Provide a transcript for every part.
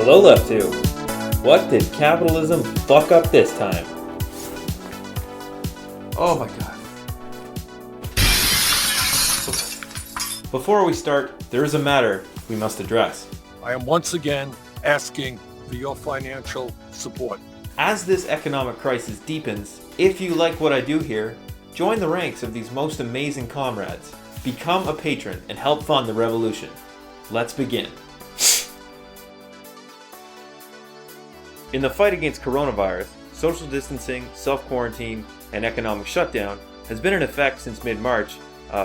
Hello, Left 2. What did capitalism fuck up this time? Oh my god. Before we start, there is a matter we must address. I am once again asking for your financial support. As this economic crisis deepens, if you like what I do here, join the ranks of these most amazing comrades. Become a patron and help fund the revolution. Let's begin. In the fight against coronavirus, social distancing, self-quarantine, and economic shutdown has been in effect since mid-March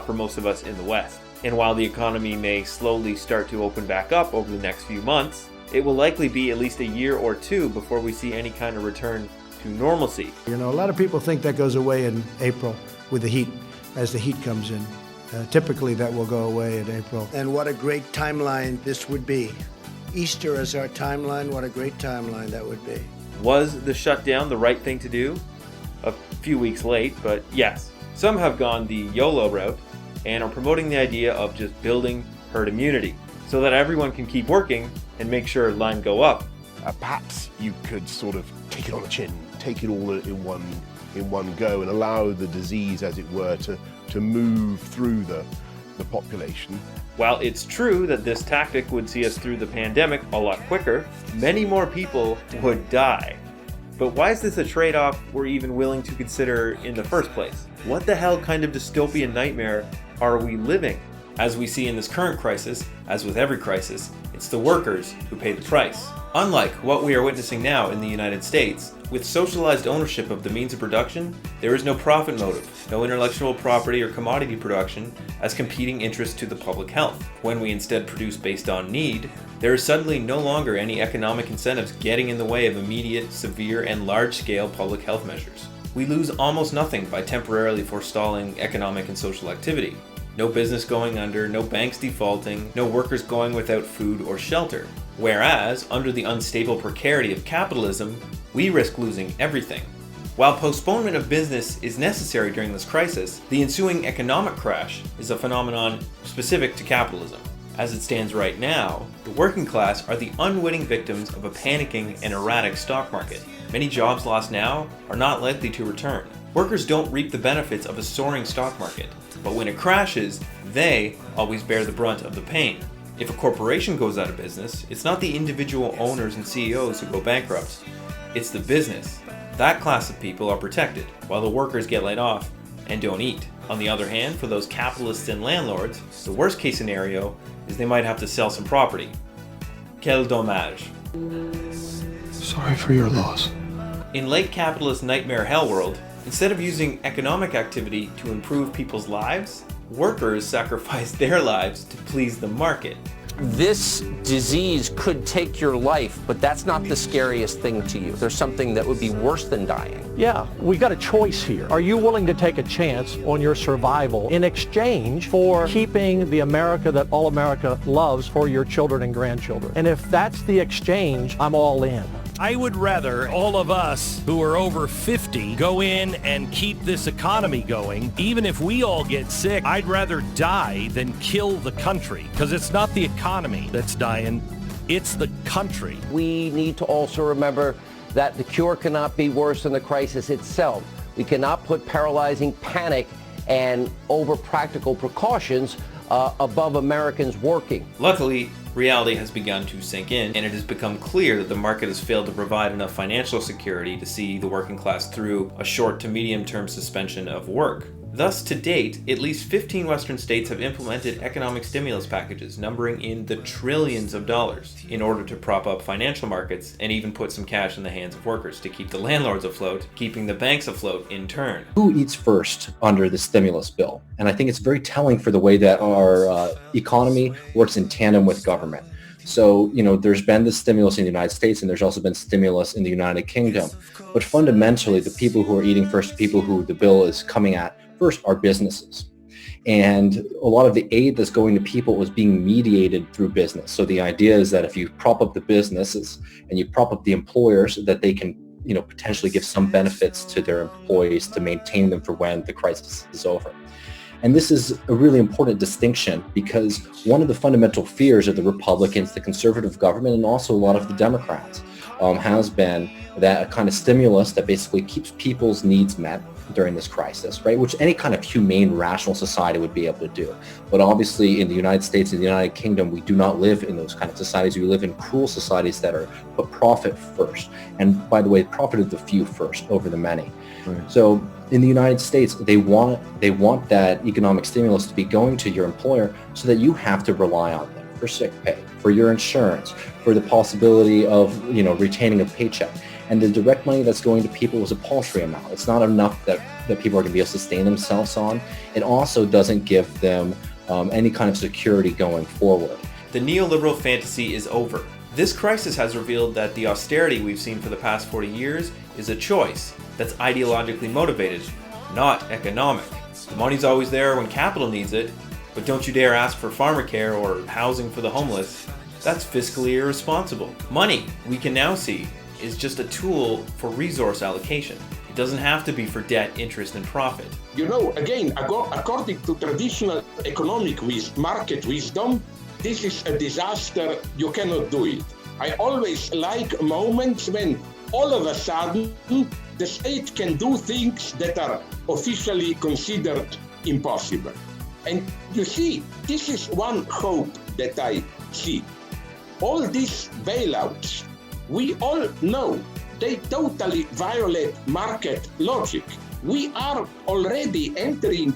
for most of us in the West. And while the economy may slowly start to open back up over the next few months, it will likely be at least a year or two before we see any kind of return to normalcy. You know, a lot of people think that goes away in April with the heat, as the heat comes in. Typically that will go away in April. And what a great timeline this would be. Easter as our timeline, what a great timeline that would be. Was the shutdown the right thing to do? A few weeks late, but yes. Some have gone the YOLO route and are promoting the idea of just building herd immunity so that everyone can keep working and make sure line go up. Perhaps you could sort of take it on the chin, take it all in one go and allow the disease, as it were, to move through the population. While it's true that this tactic would see us through the pandemic a lot quicker, many more people would die. But why is this a trade-off we're even willing to consider in the first place? What the hell kind of dystopian nightmare are we living? As we see in this current crisis, as with every crisis, it's the workers who pay the price. Unlike what we are witnessing now in the United States, with socialized ownership of the means of production, there is no profit motive, no intellectual property or commodity production as competing interests to the public health. When we instead produce based on need, there is suddenly no longer any economic incentives getting in the way of immediate, severe, and large-scale public health measures. We lose almost nothing by temporarily forestalling economic and social activity. No business going under, no banks defaulting, no workers going without food or shelter. Whereas, under the unstable precarity of capitalism, we risk losing everything. While postponement of business is necessary during this crisis, the ensuing economic crash is a phenomenon specific to capitalism. As it stands right now, the working class are the unwitting victims of a panicking and erratic stock market. Many jobs lost now are not likely to return. Workers don't reap the benefits of a soaring stock market, but when it crashes, they always bear the brunt of the pain. If a corporation goes out of business, it's not the individual owners and CEOs who go bankrupt, it's the business. That class of people are protected, while the workers get laid off and don't eat. On the other hand, for those capitalists and landlords, the worst case scenario is they might have to sell some property. Quel dommage. Sorry for your loss. In late capitalist nightmare hell world, instead of using economic activity to improve people's lives, workers sacrifice their lives to please the market. This disease could take your life, but that's not the scariest thing to you. There's something that would be worse than dying. Yeah, we got a choice here. Are you willing to take a chance on your survival in exchange for keeping the America that all America loves for your children and grandchildren? And if that's the exchange, I'm all in. I would rather all of us who are over 50 go in and keep this economy going. Even if we all get sick, I'd rather die than kill the country, because it's not the economy that's dying, it's the country. We need to also remember that the cure cannot be worse than the crisis itself. We cannot put paralyzing panic and over-practical precautions above Americans working. Luckily, reality has begun to sink in, and it has become clear that the market has failed to provide enough financial security to see the working class through a short to medium-term suspension of work. Thus, to date, at least 15 Western states have implemented economic stimulus packages numbering in the trillions of dollars in order to prop up financial markets and even put some cash in the hands of workers to keep the landlords afloat, keeping the banks afloat in turn. Who eats first under the stimulus bill? And I think it's very telling for the way that our economy works in tandem with government. So, there's been this stimulus in the United States, and there's also been stimulus in the United Kingdom. But fundamentally, the people who are eating first, the people who the bill is coming at first, are businesses. And a lot of the aid that's going to people is being mediated through business. So the idea is that if you prop up the businesses and you prop up the employers, that they can, potentially give some benefits to their employees to maintain them for when the crisis is over. And this is a really important distinction because one of the fundamental fears of the Republicans, the conservative government, and also a lot of the Democrats has been that a kind of stimulus that basically keeps people's needs met during this crisis, right? Which any kind of humane, rational society would be able to do. But obviously in the United States and the United Kingdom, we do not live in those kind of societies. We live in cruel societies that are put profit first. And by the way, profit of the few first over the many. Right. So in the United States, they want that economic stimulus to be going to your employer so that you have to rely on them for sick pay, for your insurance, for the possibility of, retaining a paycheck. And the direct money that's going to people is a paltry amount. It's not enough that people are going to be able to sustain themselves on. It also doesn't give them any kind of security going forward. The neoliberal fantasy is over. This crisis has revealed that the austerity we've seen for the past 40 years is a choice that's ideologically motivated, not economic. The money's always there when capital needs it, but don't you dare ask for farmer care or housing for the homeless. That's fiscally irresponsible. Money, we can now see, is just a tool for resource allocation. It doesn't have to be for debt, interest, and profit. Again, according to traditional economic market wisdom, this is a disaster. You cannot do it. I always like moments when all of a sudden the state can do things that are officially considered impossible. And you see, this is one hope that I see. All these bailouts, we all know they totally violate market logic. We are already entering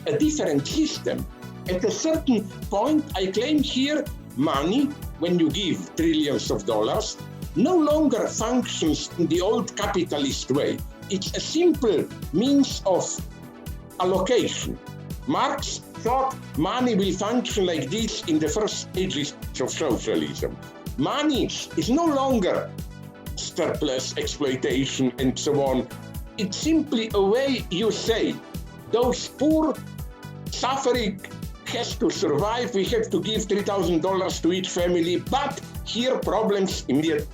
a different system. At a certain point, I claim here, money, when you give trillions of dollars, no longer functions in the old capitalist way. It's a simple means of allocation. Marx thought money will function like this in the first stages of socialism. Money is no longer surplus, exploitation, and so on. It's simply a way you say, those poor, suffering, has to survive, we have to give $3,000 to each family, but here problems immediately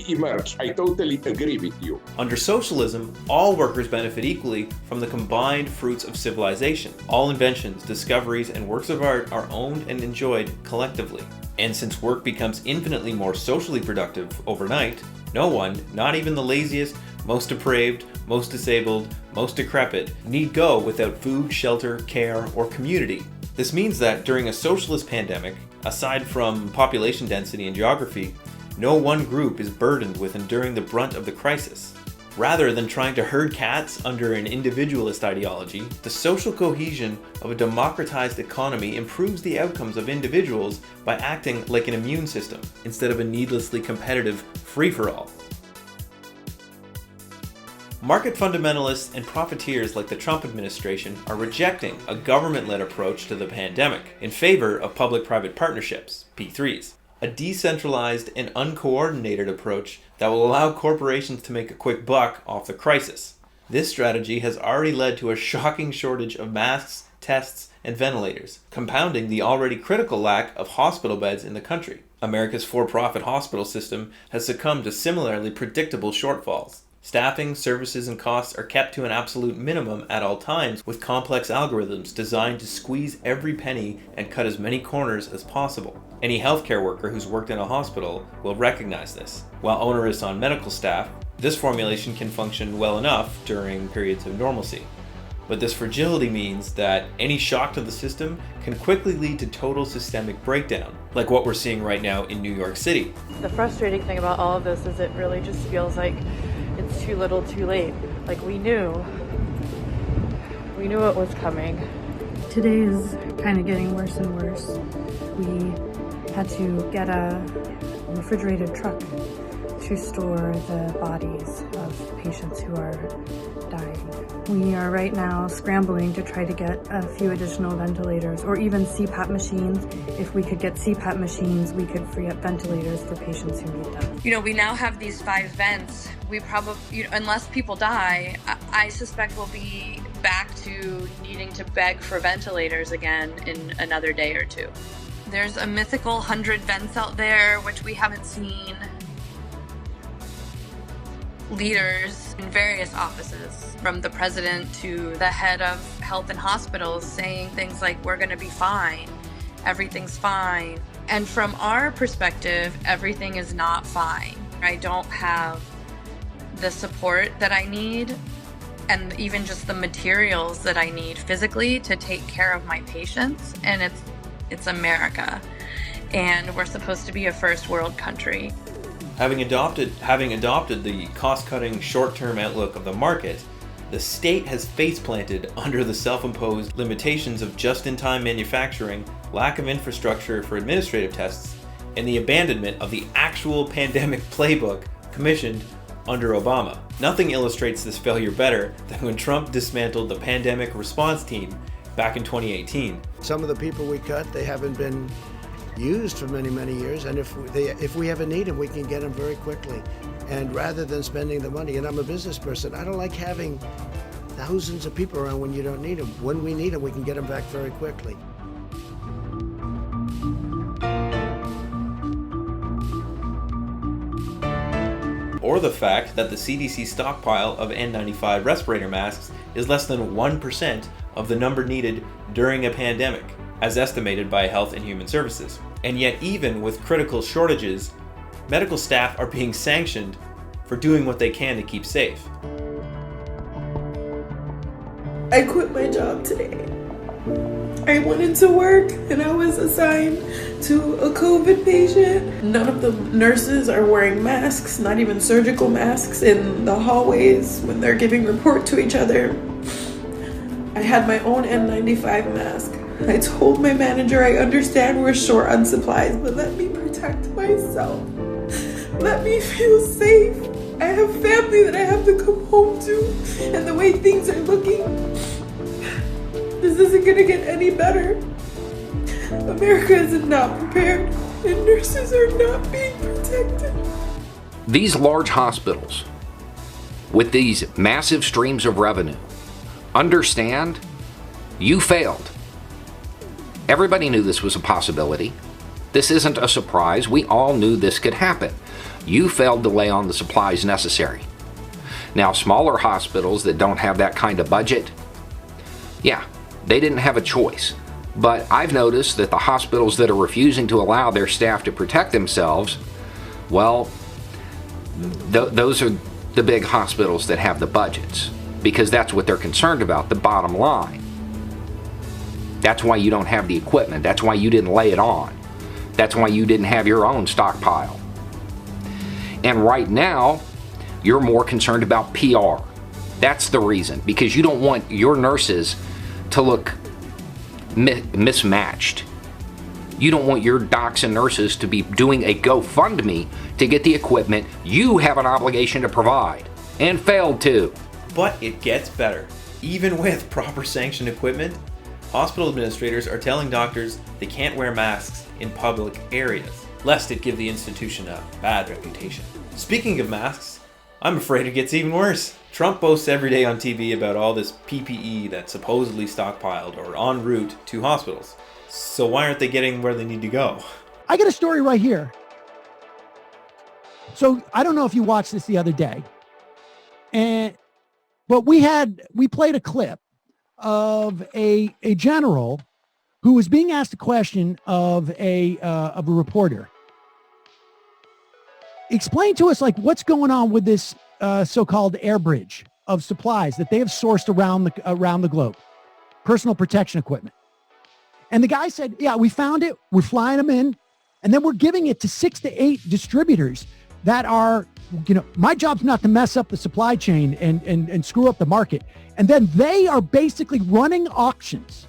emerge. I totally agree with you. Under socialism, all workers benefit equally from the combined fruits of civilization. All inventions, discoveries, and works of art are owned and enjoyed collectively. And since work becomes infinitely more socially productive overnight, no one, not even the laziest, most depraved, most disabled, most decrepit, need go without food, shelter, care, or community. This means that during a socialist pandemic, aside from population density and geography, no one group is burdened with enduring the brunt of the crisis. Rather than trying to herd cats under an individualist ideology, the social cohesion of a democratized economy improves the outcomes of individuals by acting like an immune system, instead of a needlessly competitive free-for-all. Market fundamentalists and profiteers like the Trump administration are rejecting a government-led approach to the pandemic in favor of public-private partnerships, P3s, a decentralized and uncoordinated approach that will allow corporations to make a quick buck off the crisis. This strategy has already led to a shocking shortage of masks, tests, and ventilators, compounding the already critical lack of hospital beds in the country. America's for-profit hospital system has succumbed to similarly predictable shortfalls. Staffing, services, and costs are kept to an absolute minimum at all times with complex algorithms designed to squeeze every penny and cut as many corners as possible. Any healthcare worker who's worked in a hospital will recognize this. While onerous on medical staff, this formulation can function well enough during periods of normalcy. But this fragility means that any shock to the system can quickly lead to total systemic breakdown, like what we're seeing right now in New York City. The frustrating thing about all of this is it really just feels like it's too little too late. Like we knew it was coming. Today is kind of getting worse and worse. We had to get a refrigerated truck to store the bodies of patients who are dying. We are right now scrambling to try to get a few additional ventilators or even CPAP machines. If we could get CPAP machines, we could free up ventilators for patients who need them. We now have these 5 vents. We probably, unless people die, I suspect we'll be back to needing to beg for ventilators again in another day or 2. There's a mythical 100 vents out there, which we haven't seen. leaders in various offices, from the president to the head of health and hospitals, saying things like, we're going to be fine, everything's fine. And from our perspective, everything is not fine. I don't have the support that I need, and even just the materials that I need physically to take care of my patients. And it's America, and we're supposed to be a first world country. Having adopted the cost-cutting short-term outlook of the market, the state has face-planted under the self-imposed limitations of just-in-time manufacturing, lack of infrastructure for administrative tests, and the abandonment of the actual pandemic playbook commissioned under Obama. Nothing illustrates this failure better than when Trump dismantled the pandemic response team back in 2018. Some of the people we cut, they haven't been used for many, many years, and if we ever need them, we can get them very quickly. And rather than spending the money, and I'm a business person, I don't like having thousands of people around when you don't need them. When we need them, we can get them back very quickly. Or the fact that the CDC stockpile of N95 respirator masks is less than 1% of the number needed during a pandemic, as estimated by Health and Human Services. And yet, even with critical shortages, medical staff are being sanctioned for doing what they can to keep safe. I quit my job today. I went into work and I was assigned to a COVID patient. None of the nurses are wearing masks, not even surgical masks, in the hallways when they're giving report to each other. I had my own N95 mask. I told my manager, I understand we're short on supplies, but let me protect myself. Let me feel safe. I have family that I have to come home to, and the way things are looking, this isn't gonna get any better. America is not prepared, and nurses are not being protected. These large hospitals, with these massive streams of revenue, understand you failed. Everybody knew this was a possibility. This isn't a surprise. We all knew this could happen. You failed to lay on the supplies necessary. Now, smaller hospitals that don't have that kind of budget, yeah, they didn't have a choice. But I've noticed that the hospitals that are refusing to allow their staff to protect themselves, well, those are the big hospitals that have the budgets, because that's what they're concerned about, the bottom line. That's why you don't have the equipment. That's why you didn't lay it on. That's why you didn't have your own stockpile. And right now, you're more concerned about PR. That's the reason, because you don't want your nurses to look mismatched. You don't want your docs and nurses to be doing a GoFundMe to get the equipment you have an obligation to provide, and failed to. But it gets better. Even with proper sanctioned equipment, hospital administrators are telling doctors they can't wear masks in public areas, lest it give the institution a bad reputation. Speaking of masks, I'm afraid it gets even worse. Trump boasts every day on TV about all this PPE that's supposedly stockpiled or en route to hospitals. So why aren't they getting where they need to go? I got a story right here. So I don't know if you watched this the other day, but we played a clip of a general who was being asked a question of a reporter. Explain to us, like, what's going on with this so-called air bridge of supplies that they have sourced around the globe, personal protection equipment. And the guy said, yeah, we found it, we're flying them in, and then we're giving it to 6 to 8 distributors that are, my job's not to mess up the supply chain and screw up the market. And then they are basically running auctions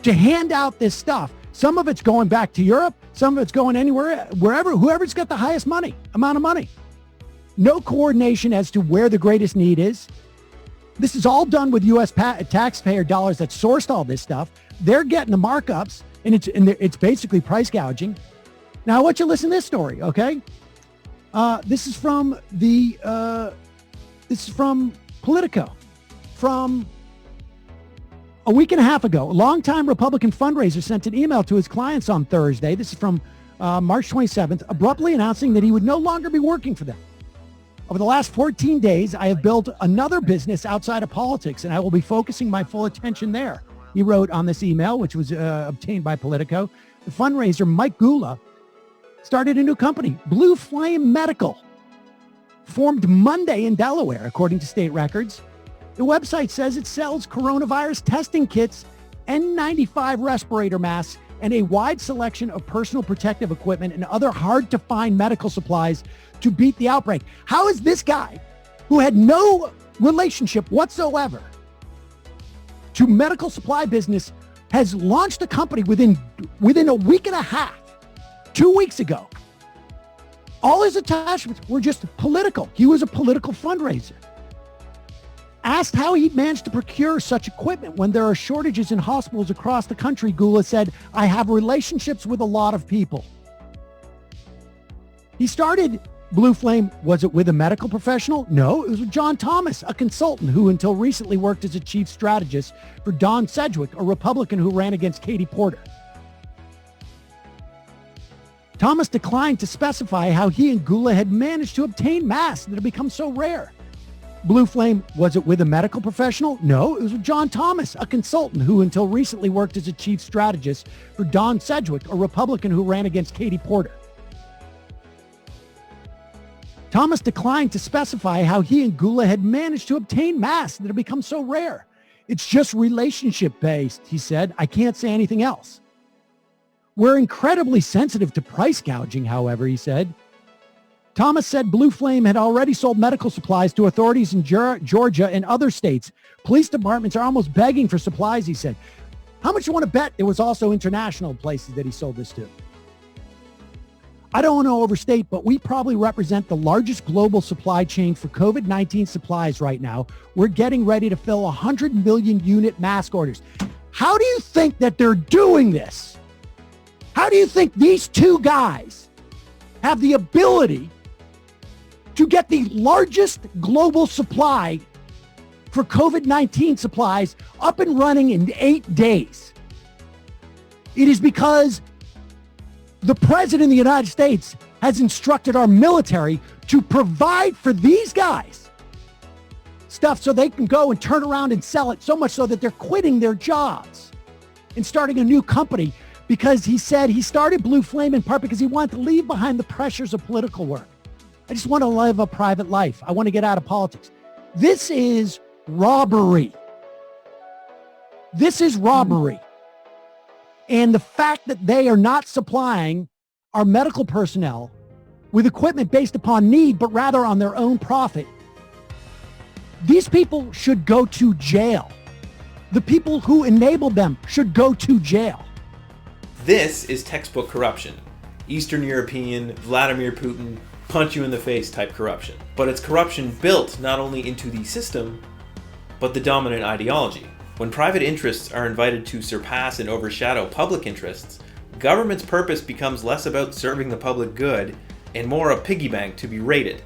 to hand out this stuff. Some of it's going back to Europe, some of it's going anywhere, whoever's got the highest amount of money. No coordination as to where the greatest need is. This is all done with U.S. taxpayer dollars that sourced all this stuff. They're getting the markups, and it's basically price gouging. Now, I want you to listen to this story, okay? This is from Politico, from a week and a half ago. A longtime Republican fundraiser sent an email to his clients on Thursday. This is from March 27th, abruptly announcing that he would no longer be working for them. Over the last 14 days, I have built another business outside of politics, and I will be focusing my full attention there. He wrote on this email, which was obtained by Politico. The fundraiser, Mike Gula, started a new company, Blue Flame Medical, formed Monday in Delaware, according to state records. The website says it sells coronavirus testing kits, N95 respirator masks, and a wide selection of personal protective equipment and other hard-to-find medical supplies to beat the outbreak. How is this guy, who had no relationship whatsoever to medical supply business, has launched a company within a week and a half, 2 weeks ago? All his attachments were just political. He was a political fundraiser. Asked how he managed to procure such equipment when there are shortages in hospitals across the country, Gula said, "I have relationships with a lot of people." He started Blue Flame. Was it with a medical professional? No, it was with John Thomas, a consultant who until recently worked as a chief strategist for Don Sedgwick, a Republican who ran against Katie Porter. Thomas declined to specify how he and Gula had managed to obtain masks that have become so rare. Blue Flame, was it with a medical professional? No, it was with John Thomas, a consultant who until recently worked as a chief strategist for Don Sedgwick, a Republican who ran against Katie Porter. Thomas declined to specify how he and Gula had managed to obtain masks that have become so rare. It's just relationship-based, he said. I can't say anything else. We're incredibly sensitive to price gouging, however, he said. Thomas said Blue Flame had already sold medical supplies to authorities in Georgia and other states. Police departments are almost begging for supplies, he said. How much you want to bet there was also international places that he sold this to? I don't want to overstate, but we probably represent the largest global supply chain for COVID-19 supplies right now. We're getting ready to fill 100 million unit mask orders. How do you think that they're doing this? How do you think these two guys have the ability to get the largest global supply for COVID-19 supplies up and running in 8 days? It is because the President of the United States has instructed our military to provide for these guys stuff so they can go and turn around and sell it, so much so that they're quitting their jobs and starting a new company, because he said he started Blue Flame in part because he wanted to leave behind the pressures of political work. I just want to live a private life. I want to get out of politics. This is robbery. This is robbery. And the fact that they are not supplying our medical personnel with equipment based upon need, but rather on their own profit, these people should go to jail. The people who enabled them should go to jail. This is textbook corruption. Eastern European, Vladimir Putin, punch you in the face type corruption. But it's corruption built not only into the system, but the dominant ideology. When private interests are invited to surpass and overshadow public interests, government's purpose becomes less about serving the public good and more a piggy bank to be raided.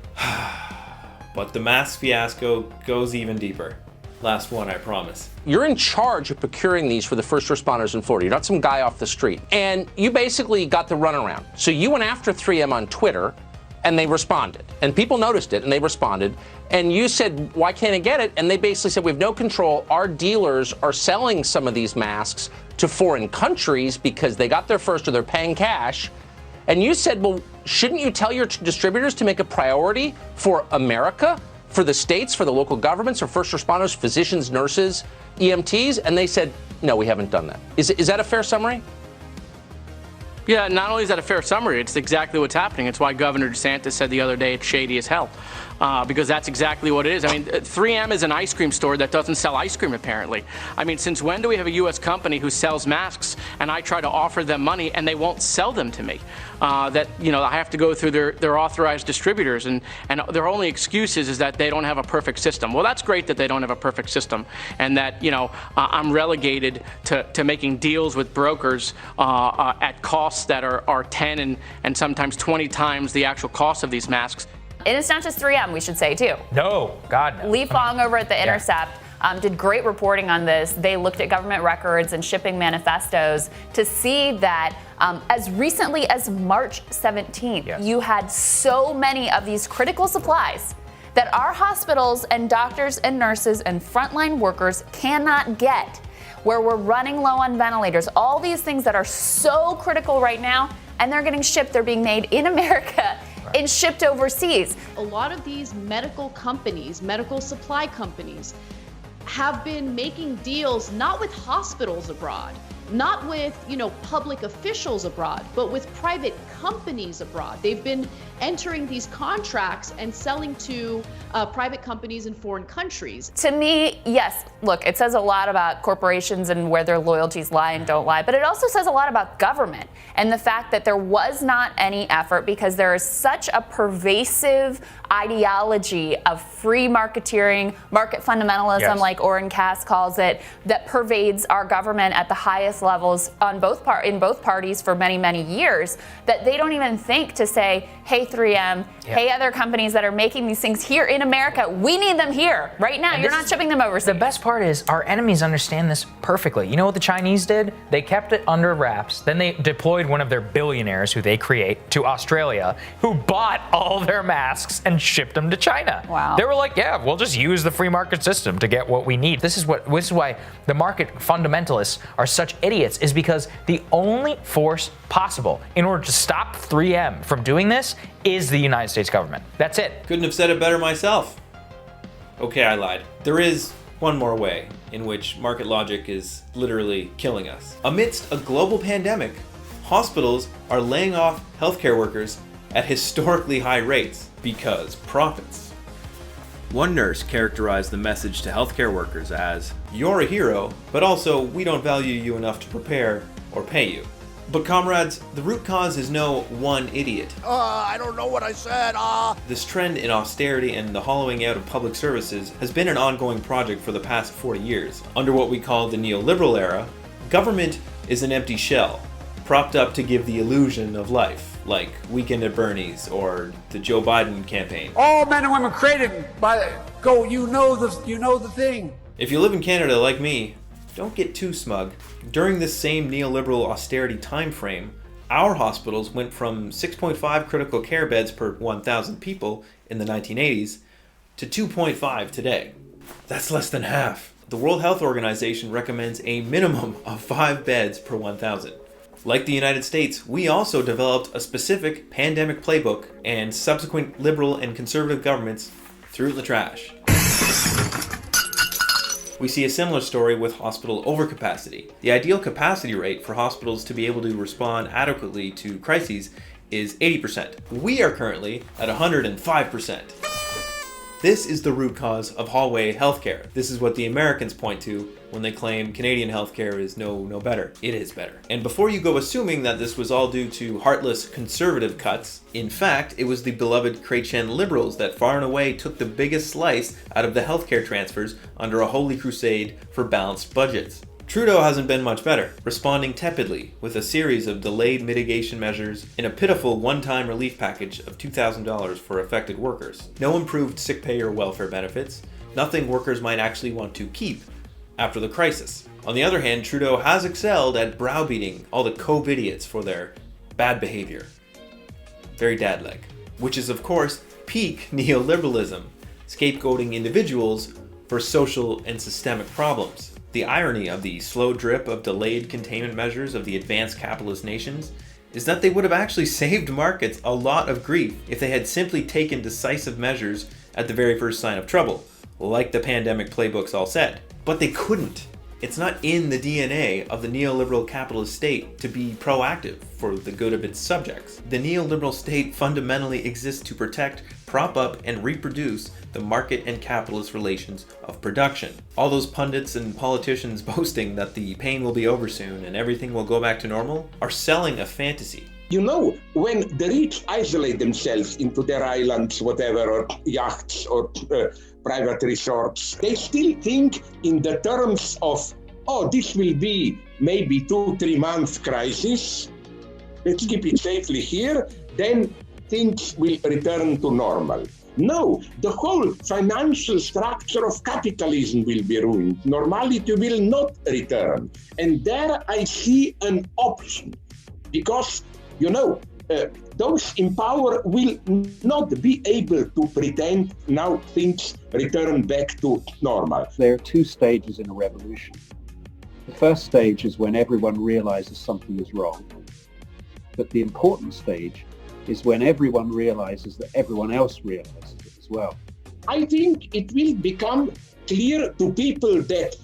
But the mask fiasco goes even deeper. Last one, I promise. You're in charge of procuring these for the first responders in Florida. You're not some guy off the street. And you basically got the runaround. So you went after 3M on Twitter, and they responded. And people noticed it, and they responded. And you said, why can't I get it? And they basically said, we have no control. Our dealers are selling some of these masks to foreign countries because they got there first or they're paying cash. And you said, well, shouldn't you tell your distributors to make a priority for America, for the states, for the local governments, for first responders, physicians, nurses, EMTs? And they said, no, we haven't done that. Is that a fair summary? Yeah, not only is that a fair summary, it's exactly what's happening. It's why Governor DeSantis said the other day it's shady as hell, because that's exactly what it is. I mean, 3M is an ice cream store that doesn't sell ice cream, apparently. I mean, since when do we have a U.S. company who sells masks and I try to offer them money and they won't sell them to me? That, you know, I have to go through their authorized distributors, and their only excuse is that they don't have a perfect system. Well, that's great that they don't have a perfect system, and that, you know, I'm relegated to making deals with brokers at costs that are 10 and sometimes 20 times the actual cost of these masks. And it's not just 3M, we should say, too. No, God, no. Lee Fong over at The Intercept did great reporting on this. They looked at government records and shipping manifestos to see that as recently as March 17th, you had so many of these critical supplies that our hospitals and doctors and nurses and frontline workers cannot get, where we're running low on ventilators, all these things that are so critical right now, and they're getting shipped, they're being made in America and shipped overseas. A lot of these medical companies, medical supply companies, have been making deals not with hospitals abroad, not with, public officials abroad, but with private companies abroad. They've been entering these contracts and selling to private companies in foreign countries. To me, yes, look, it says a lot about corporations and where their loyalties lie and don't lie, but it also says a lot about government and the fact that there was not any effort, because there is such a pervasive ideology of free marketeering, market fundamentalism, Yes. like Orrin Cass calls it, that pervades our government at the highest levels in both parties for many, many years, that they don't even think to say, hey, 3M, hey, other companies that are making these things here in America, we need them here right now. And You're this not shipping them overseas. The best part is our enemies understand this perfectly. You know what the Chinese did? They kept it under wraps. Then they deployed one of their billionaires, who they create, to Australia, who bought all their masks and shipped them to China. Wow. They were like, yeah, we'll just use the free market system to get what we need. This is why the market fundamentalists are such idiots, is because the only force possible in order to stop 3M from doing this is the United States government. That's it. Couldn't have said it better myself. Okay, I lied. There is one more way in which market logic is literally killing us. Amidst a global pandemic, hospitals are laying off healthcare workers at historically high rates because profits. One nurse characterized the message to healthcare workers as, "You're a hero, but also we don't value you enough to prepare or pay you." But comrades, the root cause is no one idiot. I don't know what I said. This trend in austerity and the hollowing out of public services has been an ongoing project for the past 40 years. Under what we call the neoliberal era, government is an empty shell, propped up to give the illusion of life, like Weekend at Bernie's or the Joe Biden campaign. All men and women created by you know the thing. If you live in Canada like me, don't get too smug. During this same neoliberal austerity time frame, our hospitals went from 6.5 critical care beds per 1,000 people in the 1980s to 2.5 today. That's less than half. The World Health Organization recommends a minimum of 5 beds per 1,000. Like the United States, we also developed a specific pandemic playbook, and subsequent liberal and conservative governments threw it in the trash. We see a similar story with hospital overcapacity. The ideal capacity rate for hospitals to be able to respond adequately to crises is 80%. We are currently at 105%. This is the root cause of hallway healthcare. This is what the Americans point to when they claim Canadian healthcare is no better. It is better. And before you go assuming that this was all due to heartless conservative cuts, in fact, it was the beloved Chrétien liberals that far and away took the biggest slice out of the healthcare transfers under a holy crusade for balanced budgets. Trudeau hasn't been much better, responding tepidly with a series of delayed mitigation measures in a pitiful one-time relief package of $2,000 for affected workers. No improved sick pay or welfare benefits, nothing workers might actually want to keep after the crisis. On the other hand, Trudeau has excelled at browbeating all the COVID-idiots for their bad behavior. Very dad-like. Which is, of course, peak neoliberalism, scapegoating individuals for social and systemic problems. The irony of the slow drip of delayed containment measures of the advanced capitalist nations is that they would have actually saved markets a lot of grief if they had simply taken decisive measures at the very first sign of trouble, like the pandemic playbooks all said. But they couldn't. It's not in the DNA of the neoliberal capitalist state to be proactive for the good of its subjects. The neoliberal state fundamentally exists to protect, prop up, and reproduce the market and capitalist relations of production. All those pundits and politicians boasting that the pain will be over soon and everything will go back to normal are selling a fantasy. You know, when the rich isolate themselves into their islands, whatever, or yachts, or private resorts, they still think in the terms of, oh, this will be maybe 2-3 month crisis. Let's keep it safely here. Then things will return to normal. No, the whole financial structure of capitalism will be ruined. Normality will not return. And there I see an option. Because, you know, those in power will not be able to pretend now things return back to normal. There are two stages in a revolution. The first stage is when everyone realizes something is wrong. But the important stage is when everyone realizes that everyone else realizes it as well. I think it will become clear to people that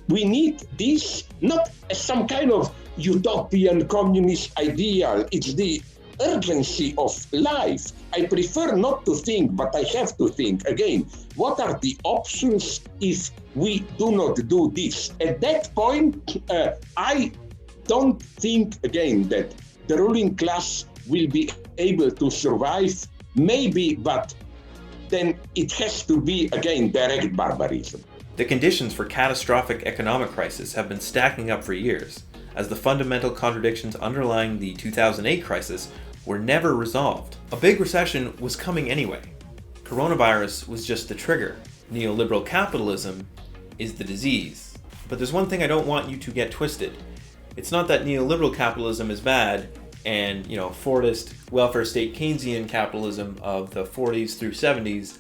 we need this not as some kind of utopian communist ideal. It's the urgency of life. I prefer not to think, but I have to think again, what are the options if we do not do this? At that point, I don't think again that the ruling class will be able to survive, maybe, but then it has to be again direct barbarism. The conditions for catastrophic economic crisis have been stacking up for years, as the fundamental contradictions underlying the 2008 crisis were never resolved. A big recession was coming anyway. Coronavirus was just the trigger. Neoliberal capitalism is the disease. But there's one thing I don't want you to get twisted. It's not that neoliberal capitalism is bad and, Fordist, welfare state Keynesian capitalism of the 40s through 70s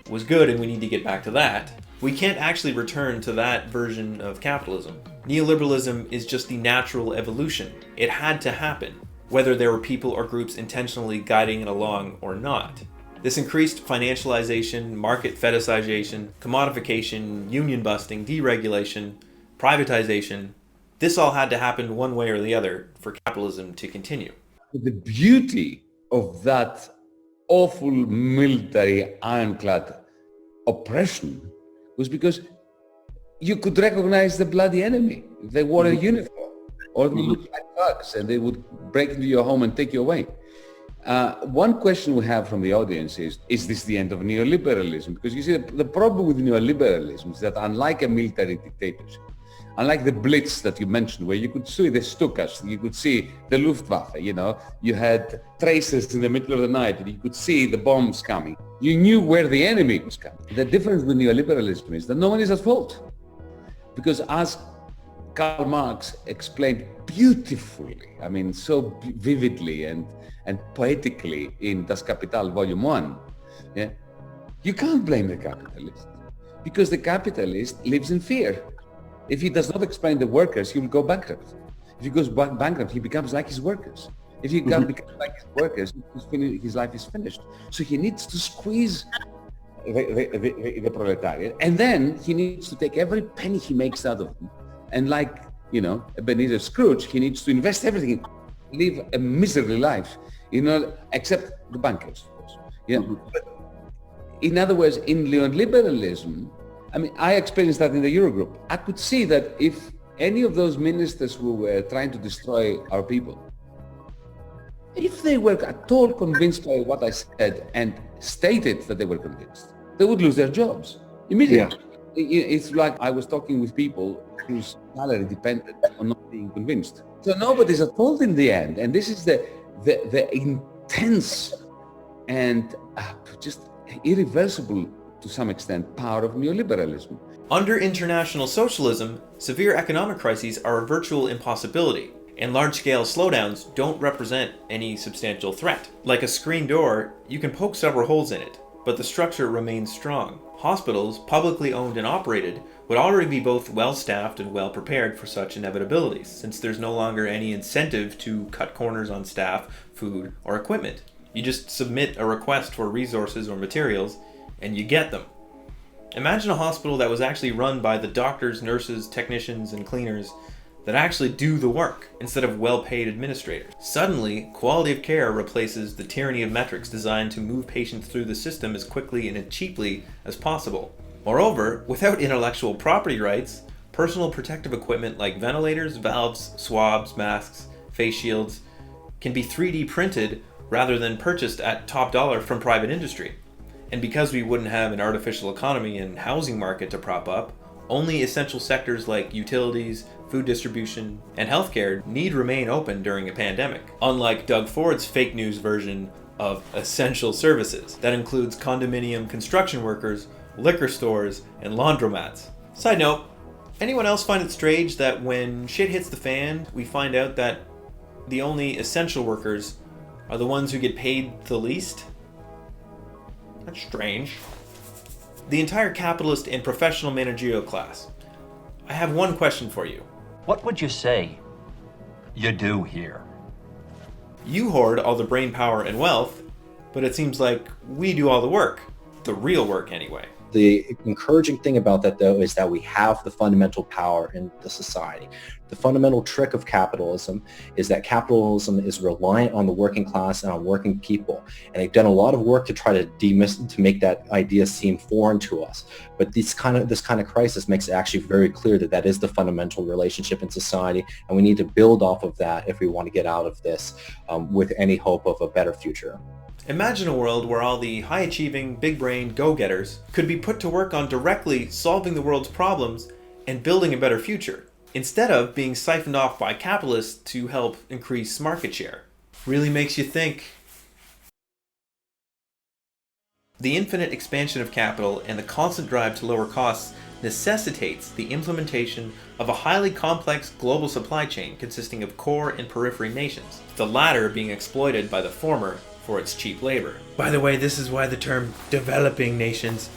was good and we need to get back to that. We can't actually return to that version of capitalism. Neoliberalism is just the natural evolution. It had to happen, whether there were people or groups intentionally guiding it along or not. This increased financialization, market fetishization, commodification, union busting, deregulation, privatization, this all had to happen one way or the other for capitalism to continue. The beauty of that awful military ironclad oppression was because you could recognize the bloody enemy. They wore a uniform, or they looked like thugs, and they would break into your home and take you away. One question we have from the audience is this the end of neoliberalism? Because you see, the problem with neoliberalism is that unlike a military dictatorship, unlike the Blitz that you mentioned, where you could see the Stukas, you could see the Luftwaffe, you had tracers in the middle of the night, and you could see the bombs coming. You knew where the enemy was coming. The difference with neoliberalism is that no one is at fault. Because as Karl Marx explained beautifully, so vividly and poetically in Das Kapital Volume 1, you can't blame the capitalist. Because the capitalist lives in fear. If he does not explain the workers, he will go bankrupt. If he goes bankrupt, he becomes like his workers. If he becomes like his workers, his life is finished. So he needs to squeeze the proletariat, and then he needs to take every penny he makes out of them. And like, Ebenezer Scrooge, he needs to invest everything, live a miserable life, except the bankers, of course. But in other words, in neoliberalism, I experienced that in the Eurogroup. I could see that if any of those ministers who were trying to destroy our people, if they were at all convinced by what I said and stated that they were convinced, they would lose their jobs immediately. Yeah. It's like I was talking with people whose salary depended on not being convinced. So nobody's at fault in the end. And this is the intense and just irreversible, to some extent, power of neoliberalism. Under international socialism, severe economic crises are a virtual impossibility, and large-scale slowdowns don't represent any substantial threat. Like a screen door, you can poke several holes in it, but the structure remains strong. Hospitals, publicly owned and operated, would already be both well-staffed and well-prepared for such inevitabilities, since there's no longer any incentive to cut corners on staff, food, or equipment. You just submit a request for resources or materials, and you get them. Imagine a hospital that was actually run by the doctors, nurses, technicians, and cleaners that actually do the work instead of well-paid administrators. Suddenly, quality of care replaces the tyranny of metrics designed to move patients through the system as quickly and as cheaply as possible. Moreover, without intellectual property rights, personal protective equipment like ventilators, valves, swabs, masks, face shields can be 3D printed rather than purchased at top dollar from private industry. And because we wouldn't have an artificial economy and housing market to prop up, only essential sectors like utilities, food distribution, and healthcare need remain open during a pandemic, unlike Doug Ford's fake news version of essential services that includes condominium construction workers, liquor stores, and laundromats. Side note, anyone else find it strange that when shit hits the fan, we find out that the only essential workers are the ones who get paid the least? That's strange. The entire capitalist and professional managerial class. I have one question for you. What would you say you do here? You hoard all the brain power and wealth, but it seems like we do all the work. The real work, anyway. The encouraging thing about that, though, is that we have the fundamental power in the society. The fundamental trick of capitalism is that capitalism is reliant on the working class and on working people. And they've done a lot of work to try to make that idea seem foreign to us. But this kind of crisis makes it actually very clear that that is the fundamental relationship in society, and we need to build off of that if we want to get out of this with any hope of a better future. Imagine a world where all the high-achieving, big-brain go-getters could be put to work on directly solving the world's problems and building a better future, instead of being siphoned off by capitalists to help increase market share. Really makes you think. The infinite expansion of capital and the constant drive to lower costs necessitates the implementation of a highly complex global supply chain consisting of core and periphery nations, the latter being exploited by the former for its cheap labor. By the way, this is why the term developing nations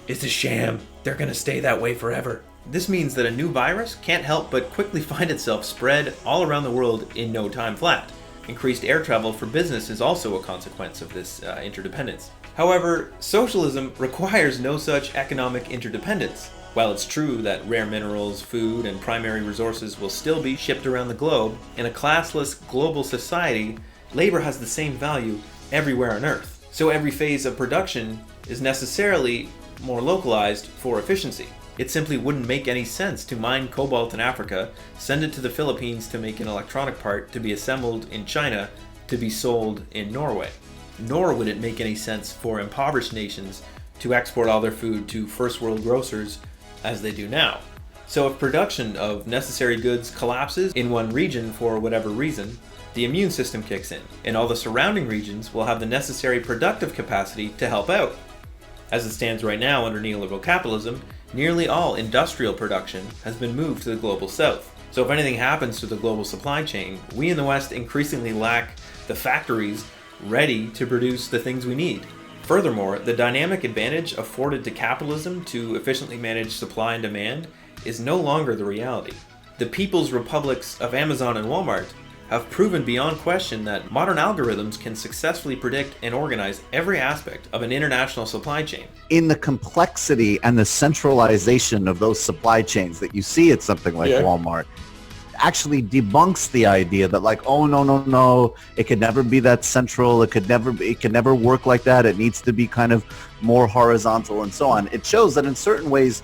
is a sham. They're gonna stay that way forever. This means that a new virus can't help but quickly find itself spread all around the world in no time flat. Increased air travel for business is also a consequence of this interdependence. However, socialism requires no such economic interdependence. While it's true that rare minerals, food, and primary resources will still be shipped around the globe, in a classless global society, labor has the same value everywhere on Earth. So every phase of production is necessarily more localized for efficiency. It simply wouldn't make any sense to mine cobalt in Africa, send it to the Philippines to make an electronic part to be assembled in China to be sold in Norway. Nor would it make any sense for impoverished nations to export all their food to first world grocers as they do now. So if production of necessary goods collapses in one region for whatever reason, the immune system kicks in, and all the surrounding regions will have the necessary productive capacity to help out. As it stands right now under neoliberal capitalism, nearly all industrial production has been moved to the global south. So if anything happens to the global supply chain, we in the West increasingly lack the factories ready to produce the things we need. Furthermore, the dynamic advantage afforded to capitalism to efficiently manage supply and demand is no longer the reality. The people's republics of Amazon and Walmart have proven beyond question that modern algorithms can successfully predict and organize every aspect of an international supply chain. In the complexity and the centralization of those supply chains that you see at something like Walmart, actually debunks the idea that like, oh no, it could never be that central, it could never work like that, it needs to be kind of more horizontal and so on. It shows that in certain ways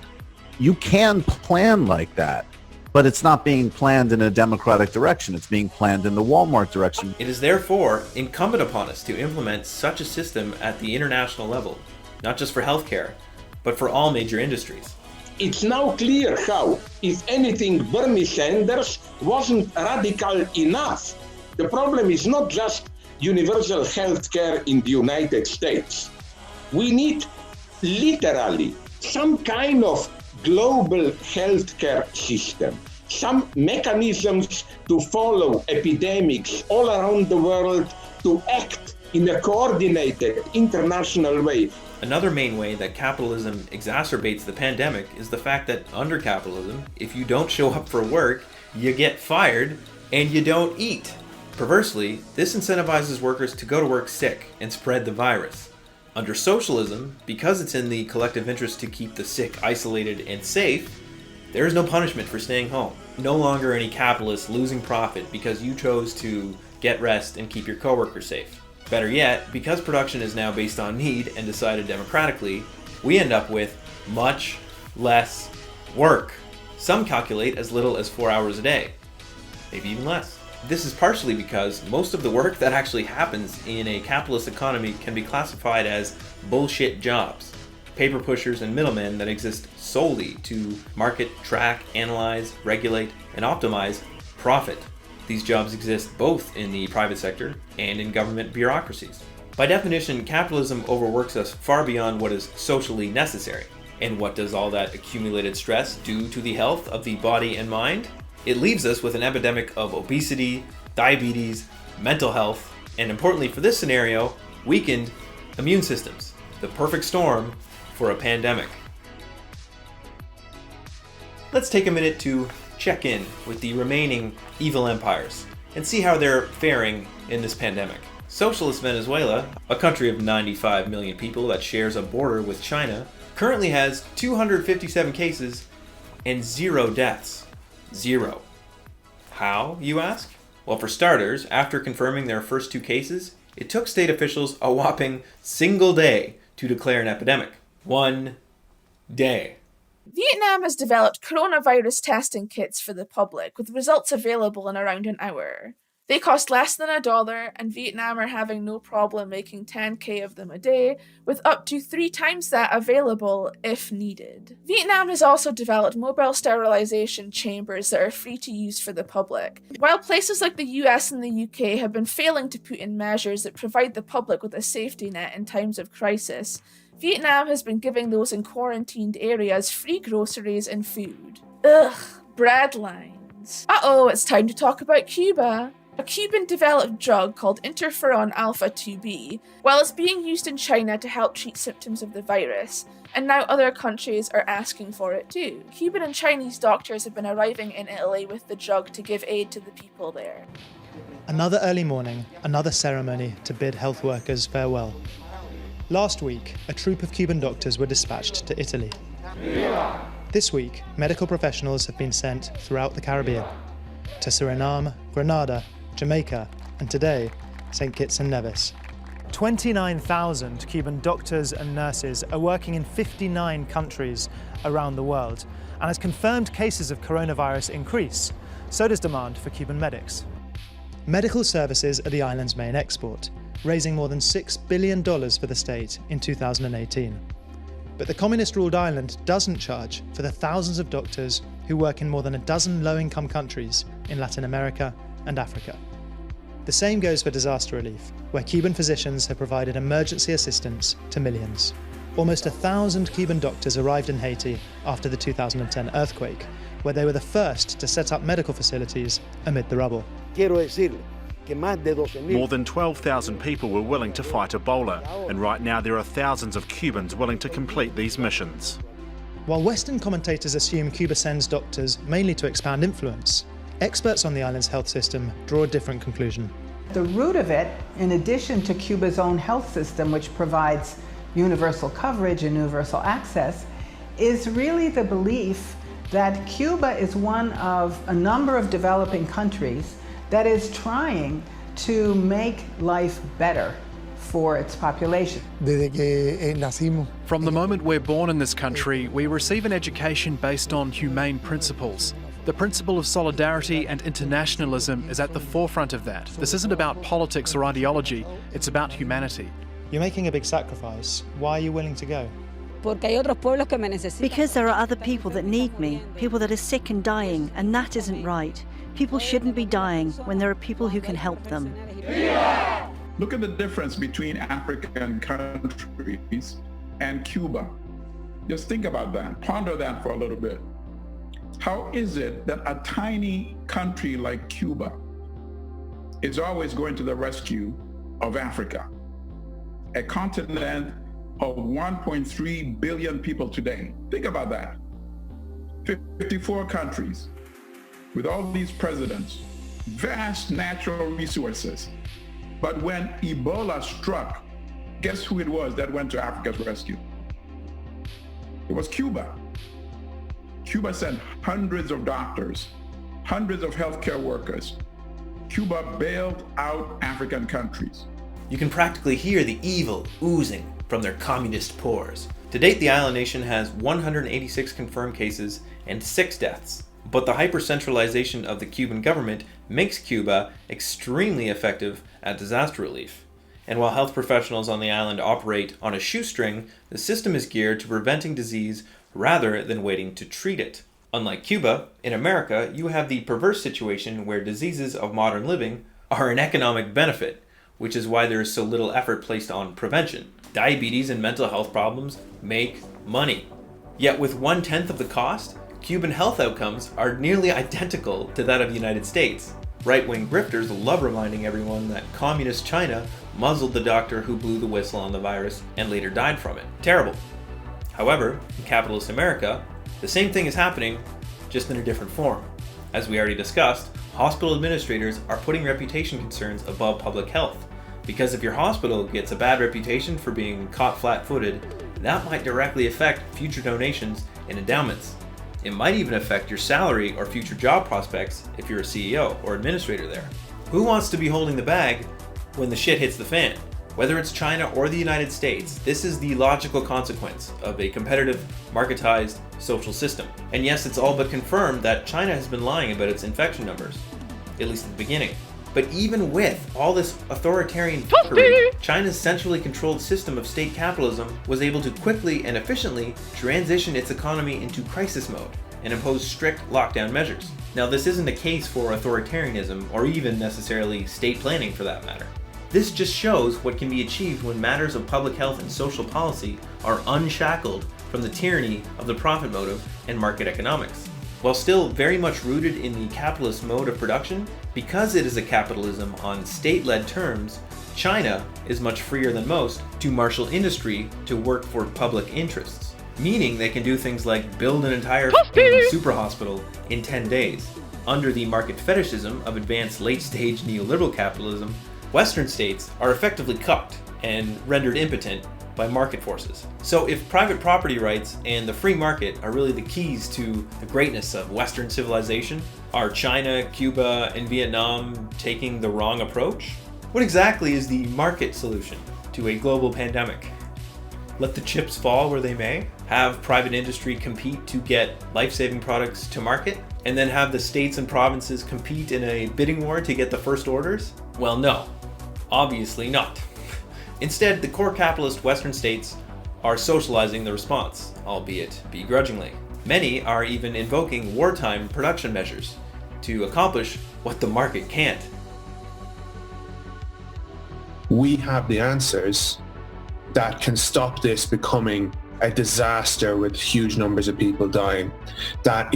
you can plan like that, but it's not being planned in a democratic direction. It's being planned in the Walmart direction. It is therefore incumbent upon us to implement such a system at the international level, not just for healthcare, but for all major industries. It's now clear how, if anything, Bernie Sanders wasn't radical enough. The problem is not just universal health care in the United States. We need literally some kind of global healthcare system, some mechanisms to follow epidemics all around the world, to act in a coordinated international way. Another main way that capitalism exacerbates the pandemic is the fact that under capitalism, if you don't show up for work, you get fired and you don't eat. Perversely, this incentivizes workers to go to work sick and spread the virus. Under socialism, because it's in the collective interest to keep the sick isolated and safe, there is no punishment for staying home. No longer any capitalist losing profit because you chose to get rest and keep your coworkers safe. Better yet, because production is now based on need and decided democratically, we end up with much less work. Some calculate as little as 4 hours a day, maybe even less. This is partially because most of the work that actually happens in a capitalist economy can be classified as bullshit jobs, paper pushers and middlemen that exist solely to market, track, analyze, regulate, and optimize profit. These jobs exist both in the private sector and in government bureaucracies. By definition, capitalism overworks us far beyond what is socially necessary. And what does all that accumulated stress do to the health of the body and mind? It leaves us with an epidemic of obesity, diabetes, mental health, and importantly for this scenario, weakened immune systems. The perfect storm for a pandemic. Let's take a minute to check in with the remaining evil empires and see how they're faring in this pandemic. Socialist Venezuela, a country of 95 million people that shares a border with China, currently has 257 cases and 0 deaths. 0. How, you ask? Well, for starters, after confirming their first 2 cases, it took state officials a whopping single day to declare an epidemic. 1 day. Vietnam has developed coronavirus testing kits for the public, with results available in around an hour. They cost less than $1, and Vietnam are having no problem making 10k of them a day, with up to 3 times that available if needed. Vietnam has also developed mobile sterilization chambers that are free to use for the public. While places like the US and the UK have been failing to put in measures that provide the public with a safety net in times of crisis, Vietnam has been giving those in quarantined areas free groceries and food. Ugh, bread lines. Uh-oh, it's time to talk about Cuba. A Cuban-developed drug called interferon alpha-2b, well, it's being used in China to help treat symptoms of the virus, and now other countries are asking for it too. Cuban and Chinese doctors have been arriving in Italy with the drug to give aid to the people there. Another early morning, another ceremony to bid health workers farewell. Last week, a troop of Cuban doctors were dispatched to Italy. This week, medical professionals have been sent throughout the Caribbean, to Suriname, Grenada, Jamaica, and today, St. Kitts and Nevis. 29,000 Cuban doctors and nurses are working in 59 countries around the world, and as confirmed cases of coronavirus increase, so does demand for Cuban medics. Medical services are the island's main export, raising more than $6 billion for the state in 2018. But the communist-ruled island doesn't charge for the thousands of doctors who work in more than a dozen low-income countries in Latin America and Africa. The same goes for disaster relief, where Cuban physicians have provided emergency assistance to millions. Almost 1,000 Cuban doctors arrived in Haiti after the 2010 earthquake, where they were the first to set up medical facilities amid the rubble. More than 12,000 people were willing to fight Ebola, and right now there are thousands of Cubans willing to complete these missions. While Western commentators assume Cuba sends doctors mainly to expand influence, experts on the island's health system draw a different conclusion. The root of it, in addition to Cuba's own health system, which provides universal coverage and universal access, is really the belief that Cuba is one of a number of developing countries that is trying to make life better for its population. From the moment we're born in this country, we receive an education based on humane principles. The principle of solidarity and internationalism is at the forefront of that. This isn't about politics or ideology, it's about humanity. You're making a big sacrifice. Why are you willing to go? Because there are other people that need me, people that are sick and dying, and that isn't right. People shouldn't be dying when there are people who can help them. Look at the difference between African countries and Cuba. Just think about that. Ponder that for a little bit. How is it that a tiny country like Cuba is always going to the rescue of Africa? A continent of 1.3 billion people today. Think about that. 54 countries with all these presidents, vast natural resources. But when Ebola struck, guess who it was that went to Africa's rescue? It was Cuba. Cuba sent hundreds of doctors, hundreds of healthcare workers. Cuba bailed out African countries. You can practically hear the evil oozing from their communist pores. To date, the island nation has 186 confirmed cases and 6 deaths. But the hyper-centralization of the Cuban government makes Cuba extremely effective at disaster relief. And while health professionals on the island operate on a shoestring, the system is geared to preventing disease rather than waiting to treat it. Unlike Cuba, in America, you have the perverse situation where diseases of modern living are an economic benefit, which is why there is so little effort placed on prevention. Diabetes and mental health problems make money. Yet with 1/10 of the cost, Cuban health outcomes are nearly identical to that of the United States. Right-wing grifters love reminding everyone that communist China muzzled the doctor who blew the whistle on the virus and later died from it. Terrible. However, in capitalist America, the same thing is happening, just in a different form. As we already discussed, hospital administrators are putting reputation concerns above public health, because if your hospital gets a bad reputation for being caught flat-footed, that might directly affect future donations and endowments. It might even affect your salary or future job prospects if you're a CEO or administrator there. Who wants to be holding the bag when the shit hits the fan? Whether it's China or the United States, this is the logical consequence of a competitive, marketized social system. And yes, it's all but confirmed that China has been lying about its infection numbers, at least at the beginning. But even with all this authoritarian fuckery, China's centrally controlled system of state capitalism was able to quickly and efficiently transition its economy into crisis mode and impose strict lockdown measures. Now, this isn't a case for authoritarianism or even necessarily state planning for that matter. This just shows what can be achieved when matters of public health and social policy are unshackled from the tyranny of the profit motive and market economics. While still very much rooted in the capitalist mode of production, because it is a capitalism on state-led terms, China is much freer than most to marshal industry to work for public interests, meaning they can do things like build an entire super hospital in 10 days. Under the market fetishism of advanced late-stage neoliberal capitalism, Western states are effectively cucked and rendered impotent by market forces. So if private property rights and the free market are really the keys to the greatness of Western civilization, are China, Cuba, and Vietnam taking the wrong approach? What exactly is the market solution to a global pandemic? Let the chips fall where they may? Have private industry compete to get life-saving products to market? And then have the states and provinces compete in a bidding war to get the first orders? Well, no. Obviously not. Instead, the core capitalist Western states are socializing the response, albeit begrudgingly. Many are even invoking wartime production measures to accomplish what the market can't. We have the answers that can stop this becoming a disaster with huge numbers of people dying. That,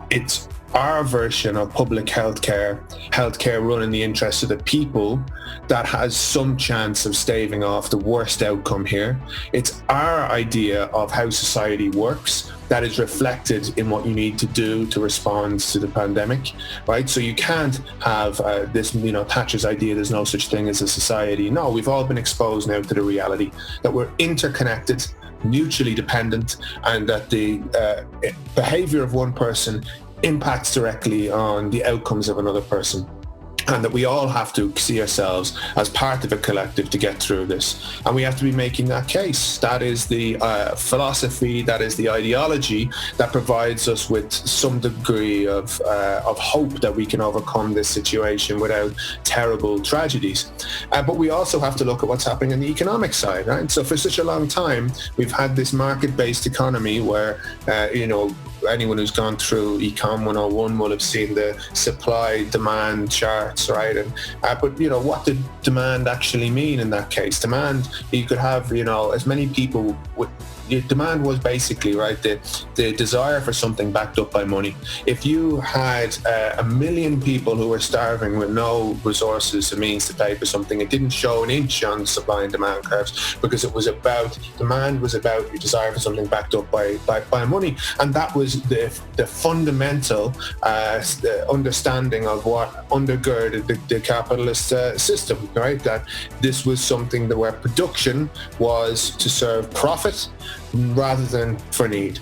it's our version of public healthcare run in the interest of the people, that has some chance of staving off the worst outcome here. It's our idea of how society works that is reflected in what you need to do to respond to the pandemic, right? So you can't have this, Thatcher's idea, there's no such thing as a society. No, we've all been exposed now to the reality that we're interconnected, mutually dependent, and that the behavior of one person impacts directly on the outcomes of another person, and that we all have to see ourselves as part of a collective to get through this. And we have to be making that case. That is the philosophy, that is the ideology that provides us with some degree of hope that we can overcome this situation without terrible tragedies. But we also have to look at what's happening on the economic side, right? So for such a long time, we've had this market-based economy where, anyone who's gone through Econ 101 will have seen the supply-demand charts, right? And but what did demand actually mean in that case? Demand, you could have as many people with. Demand was basically, right, the desire for something backed up by money. If you had 1 million people who were starving with no resources or means to pay for something, it didn't show an inch on supply and demand curves, because demand was about your desire for something backed up by money. And that was the fundamental understanding of what undergirded the capitalist system, right? That this was something that where production was to serve profit rather than for need.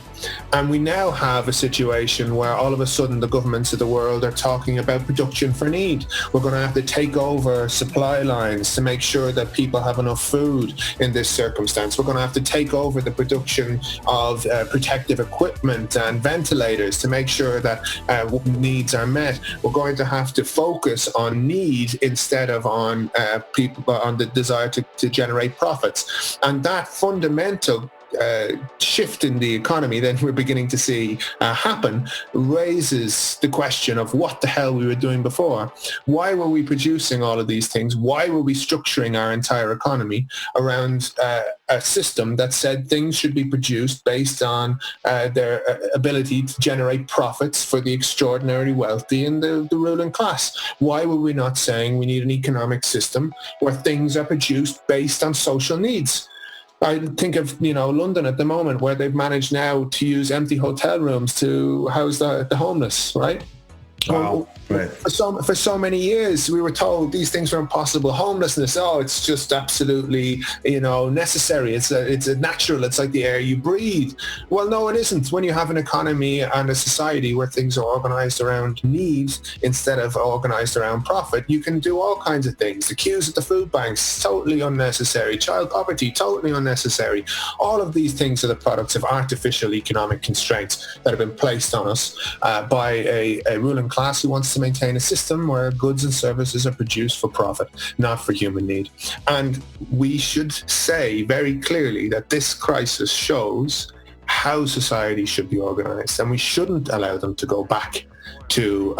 And we now have a situation where all of a sudden the governments of the world are talking about production for need. We're going to have to take over supply lines to make sure that people have enough food in this circumstance. We're going to have to take over the production of protective equipment and ventilators to make sure that needs are met. We're going to have to focus on need instead of on people, on the desire to generate profits. And that fundamental shift in the economy that we're beginning to see happen raises the question of what the hell we were doing before. Why were we producing all of these things? Why were we structuring our entire economy around a system that said things should be produced based on their ability to generate profits for the extraordinarily wealthy and the ruling class? Why were we not saying we need an economic system where things are produced based on social needs? I think of, London at the moment, where they've managed now to use empty hotel rooms to house the homeless, right? Wow. Right. For so many years, we were told these things are impossible. Homelessness, it's just absolutely, necessary. It's a natural. It's like the air you breathe. Well, no, it isn't. When you have an economy and a society where things are organized around need instead of organized around profit, you can do all kinds of things. The queues at the food banks, totally unnecessary. Child poverty, totally unnecessary. All of these things are the products of artificial economic constraints that have been placed on us by a ruling class who wants to maintain a system where goods and services are produced for profit, not for human need. And we should say very clearly that this crisis shows how society should be organized, and we shouldn't allow them to go back to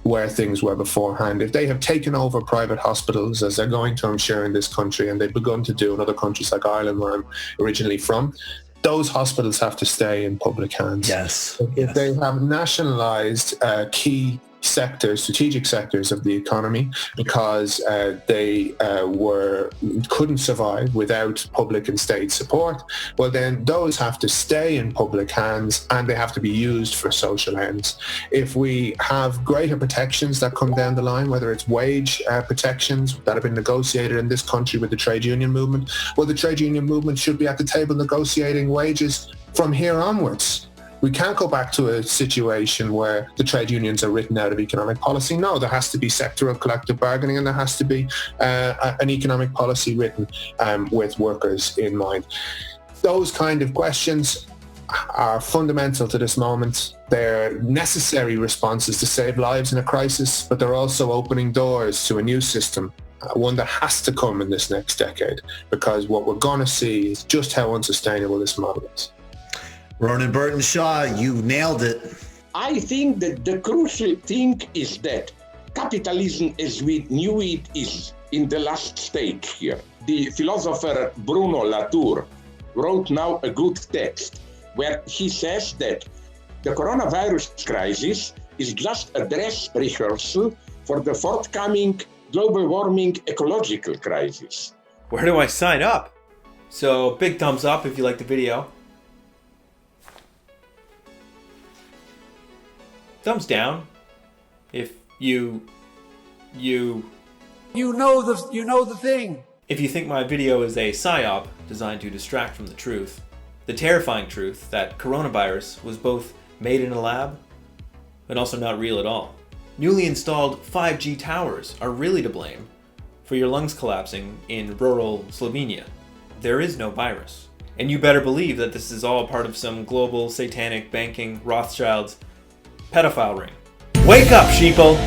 where things were beforehand. If they have taken over private hospitals, as they're going to, I'm sure, in this country, and they've begun to do in other countries like Ireland, where I'm originally from, those hospitals have to stay in public hands. Yes. If they have nationalized key sectors, strategic sectors of the economy, because they couldn't survive without public and state support, well, then those have to stay in public hands and they have to be used for social ends. If we have greater protections that come down the line, whether it's wage protections that have been negotiated in this country with the trade union movement, well, the trade union movement should be at the table negotiating wages from here onwards. We can't go back to a situation where the trade unions are written out of economic policy. No, there has to be sectoral collective bargaining, and there has to be an economic policy written with workers in mind. Those kind of questions are fundamental to this moment. They're necessary responses to save lives in a crisis, but they're also opening doors to a new system, one that has to come in this next decade, because what we're going to see is just how unsustainable this model is. Ronan Burton Shaw, you nailed it. I think that the crucial thing is that capitalism as we knew it is in the last stage here. The philosopher Bruno Latour wrote now a good text where he says that the coronavirus crisis is just a dress rehearsal for the forthcoming global warming ecological crisis. Where do I sign up? So big thumbs up if you liked the video. Thumbs down if you know the thing. If you think my video is a psyop designed to distract from the truth, the terrifying truth that coronavirus was both made in a lab and also not real at all. Newly installed 5G towers are really to blame for your lungs collapsing in rural Slovenia. There is no virus. And you better believe that this is all part of some global satanic banking Rothschilds pedophile ring. Wake up, sheeple!